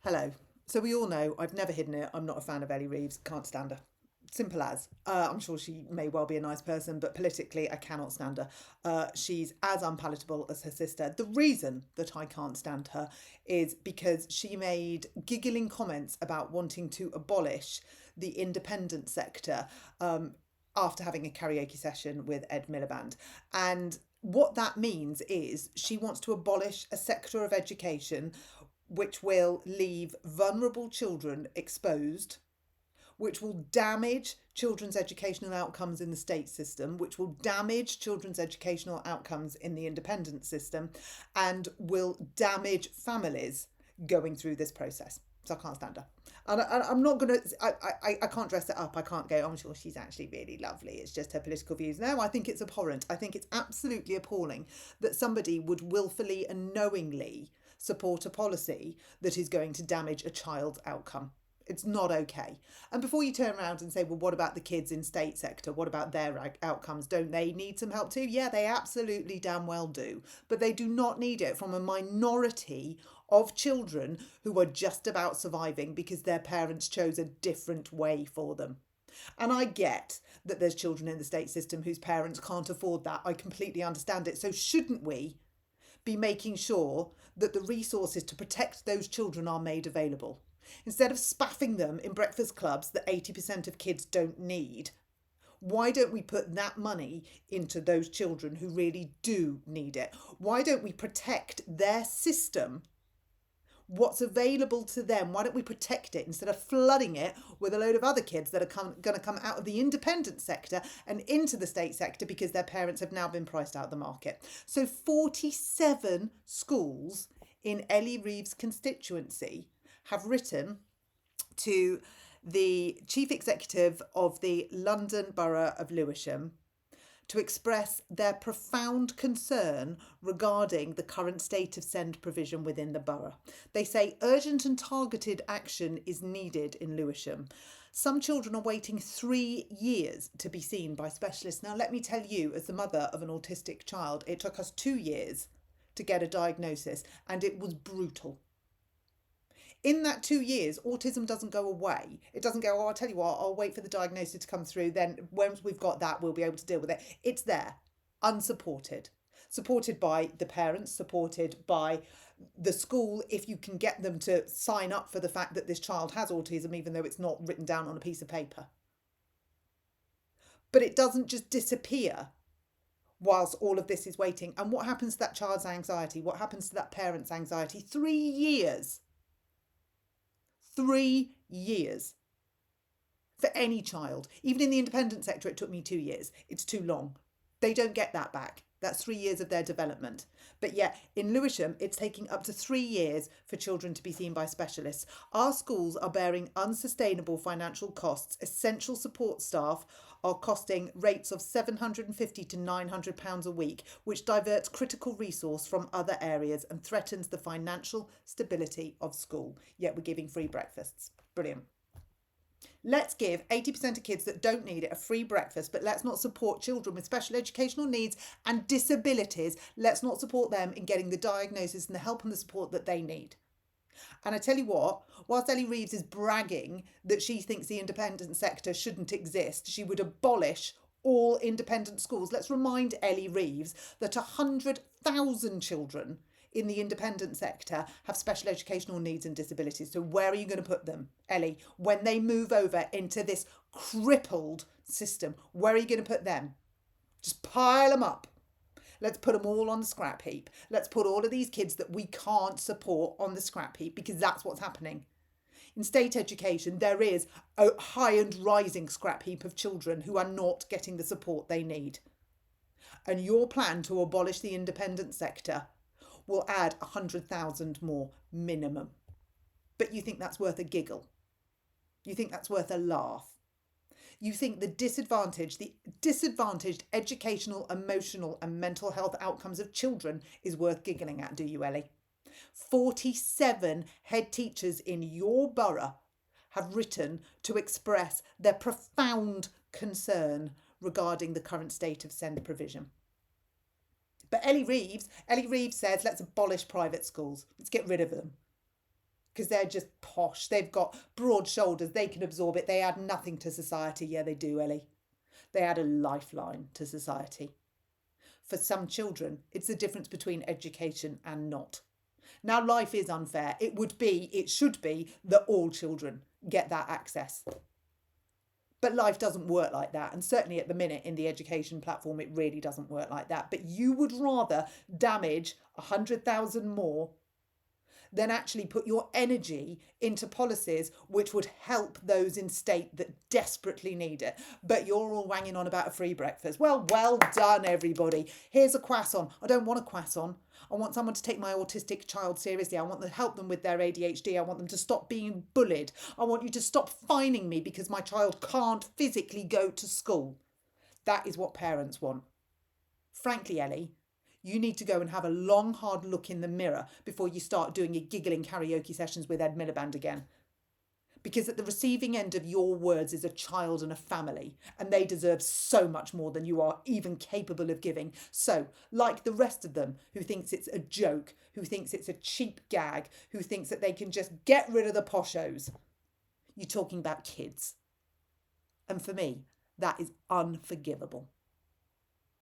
Hello. So we all know I've never hidden it. I'm not a fan of Ellie Reeves. Can't stand her. Simple as. I'm sure she may well be a nice person, but politically, I cannot stand her. She's as unpalatable as her sister. The reason that I can't stand her is because she made giggling comments about wanting to abolish the independent sector after having a karaoke session with Ed Miliband. And what that means is she wants to abolish a sector of education which will leave vulnerable children exposed, which will damage children's educational outcomes in the state system, which will damage children's educational outcomes in the independent system, and will damage families going through this process. So I can't stand her. And I'm not going to, I can't dress it up. I can't go, I'm sure she's actually really lovely. It's just her political views. No, I think it's abhorrent. I think it's absolutely appalling that somebody would willfully and knowingly support a policy that is going to damage a child's outcome. It's not okay. And before you turn around and say, well, what about the kids in state sector? What about their outcomes? Don't they need some help too? Yeah, they absolutely damn well do. But they do not need it from a minority of children who are just about surviving because their parents chose a different way for them. And I get that there's children in the state system whose parents can't afford that. I completely understand it. So shouldn't we be making sure that the resources to protect those children are made available? Instead of spaffing them in breakfast clubs that 80% of kids don't need, why don't we put that money into those children who really do need it? Why don't we protect their system? What's available to them? Why don't we protect it instead of flooding it with a load of other kids that are going to come out of the independent sector and into the state sector because their parents have now been priced out of the market? So 47 schools in Ellie Reeves' constituency have written to the chief executive of the London Borough of Lewisham to express their profound concern regarding the current state of SEND provision within the borough. They say urgent and targeted action is needed in Lewisham. Some children are waiting 3 years to be seen by specialists. Now, let me tell you, as the mother of an autistic child, it took us 2 years to get a diagnosis, and it was brutal. In that 2 years, autism doesn't go away. It doesn't go, oh, I'll tell you what, I'll wait for the diagnosis to come through. Then once we've got that, we'll be able to deal with it. It's there, unsupported. Supported by the parents, supported by the school, if you can get them to sign up for the fact that this child has autism, even though it's not written down on a piece of paper. But it doesn't just disappear whilst all of this is waiting. And what happens to that child's anxiety? What happens to that parent's anxiety? 3 years. 3 years for any child. Even in the independent sector, it took me 2 years. It's too long. They don't get that back. That's 3 years of their development. But yet, in Lewisham, it's taking up to 3 years for children to be seen by specialists. Our schools are bearing unsustainable financial costs. Essential support staff are costing rates of £750 to £900 a week, which diverts critical resource from other areas and threatens the financial stability of school. Yet we're giving free breakfasts. Brilliant. Let's give 80% of kids that don't need it a free breakfast, but let's not support children with special educational needs and disabilities. Let's not support them in getting the diagnosis and the help and the support that they need. And I tell you what, whilst Ellie Reeves is bragging that she thinks the independent sector shouldn't exist, she would abolish all independent schools. Let's remind Ellie Reeves that 100,000 children in the independent sector have special educational needs and disabilities. So where are you going to put them, Ellie, when they move over into this crippled system? Where are you going to put them? Just pile them up. Let's put them all on the scrap heap. Let's put all of these kids that we can't support on the scrap heap, because that's what's happening. In state education, there is a high and rising scrap heap of children who are not getting the support they need. And your plan to abolish the independent sector will add 100,000 more minimum. But you think that's worth a giggle? You think that's worth a laugh? You think the disadvantaged educational, emotional, and mental health outcomes of children is worth giggling at, do you, Ellie? 47 head teachers in your borough have written to express their profound concern regarding the current state of SEND provision. But Ellie Reeves says, let's abolish private schools. Let's get rid of them. because they're just posh. They've got broad shoulders. They can absorb it. They add nothing to society. Yeah, they do, Ellie. They add a lifeline to society. For some children, it's the difference between education and not. Now, life is unfair. It should be that all children get that access. But life doesn't work like that. And certainly at the minute in the education platform, it really doesn't work like that. But you would rather damage 100,000 more than actually put your energy into policies which would help those in state that desperately need it. But you're all wanging on about a free breakfast. Well done, everybody. Here's a croissant. I don't want a croissant. I want someone to take my autistic child seriously. I want to help them with their ADHD. I want them to stop being bullied. I want you to stop fining me because my child can't physically go to school. That is what parents want. Frankly, Ellie, you need to go and have a long, hard look in the mirror before you start doing your giggling karaoke sessions with Ed Miliband again. Because at the receiving end of your words is a child and a family, and they deserve so much more than you are even capable of giving. So, like the rest of them, who thinks it's a joke, who thinks it's a cheap gag, who thinks that they can just get rid of the poshos, you're talking about kids. And for me, that is unforgivable.